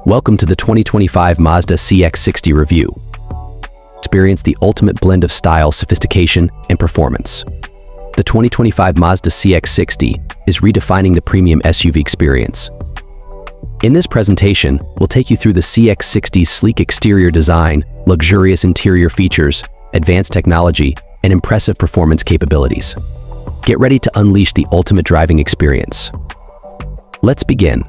Welcome to the 2025 Mazda CX-60 review. Experience the ultimate blend of style, sophistication, and performance. The 2025 Mazda CX-60 is redefining the premium SUV experience. In this presentation, we'll take you through the CX-60's sleek exterior design, luxurious interior features, advanced technology, and impressive performance capabilities. Get ready to unleash the ultimate driving experience. Let's begin.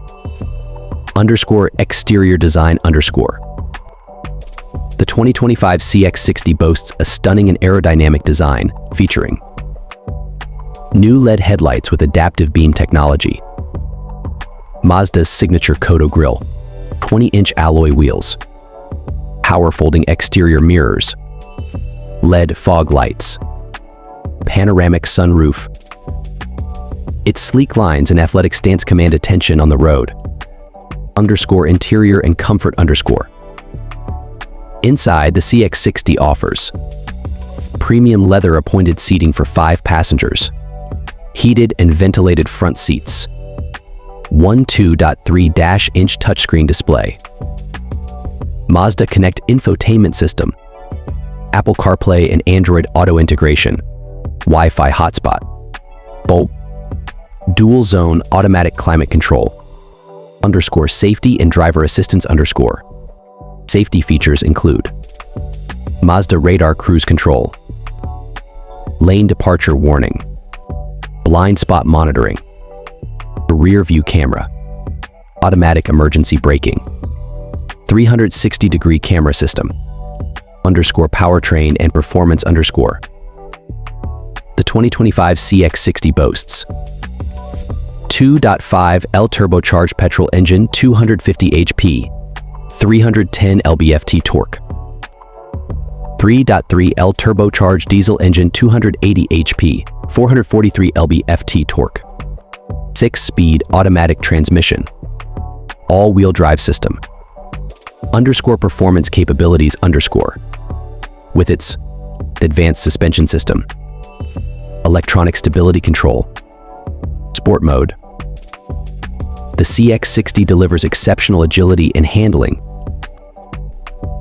Exterior design. The 2025 CX-60 boasts a stunning and aerodynamic design, featuring new LED headlights with adaptive beam technology, Mazda's signature Kodo grille, 20-inch alloy wheels, power folding exterior mirrors, LED fog lights, panoramic sunroof. Its sleek lines and athletic stance command attention on the road. Interior and comfort. Inside, the CX-60 offers premium leather appointed seating for 5 passengers, heated and ventilated front seats, 2.3-inch touchscreen display, Mazda Connect infotainment system, Apple CarPlay and Android Auto integration, Wi-Fi hotspot, dual zone automatic climate control, safety and driver assistance. Safety features include Mazda radar cruise control, lane departure warning, blind spot monitoring, rear view camera, automatic emergency braking, 360-degree camera system, Powertrain and performance. The 2025 CX-60 boasts 2.5L turbocharged petrol engine, 250 HP, 310 lb-ft torque. 3.3L turbocharged diesel engine, 280 HP, 443 lb-ft torque. 6-speed automatic transmission. All-wheel drive system. Performance capabilities. With its advanced suspension system, electronic stability control, sport mode. The CX-60 delivers exceptional agility and handling.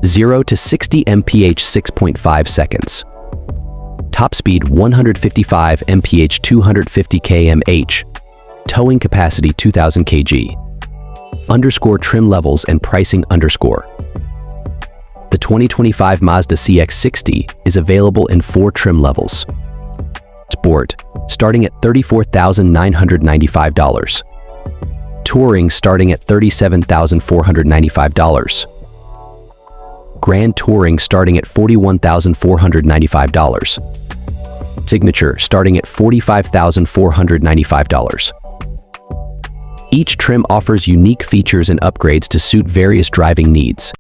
0 to 60 mph 6.5 seconds. Top speed 155 mph 250 km/h. Towing capacity 2000 kg. Trim levels and pricing. The 2025 Mazda CX-60 is available in 4 trim levels. Sport, starting at $34,995. Touring, starting at $37,495. Grand Touring, starting at $41,495. Signature, starting at $45,495. Each trim offers unique features and upgrades to suit various driving needs.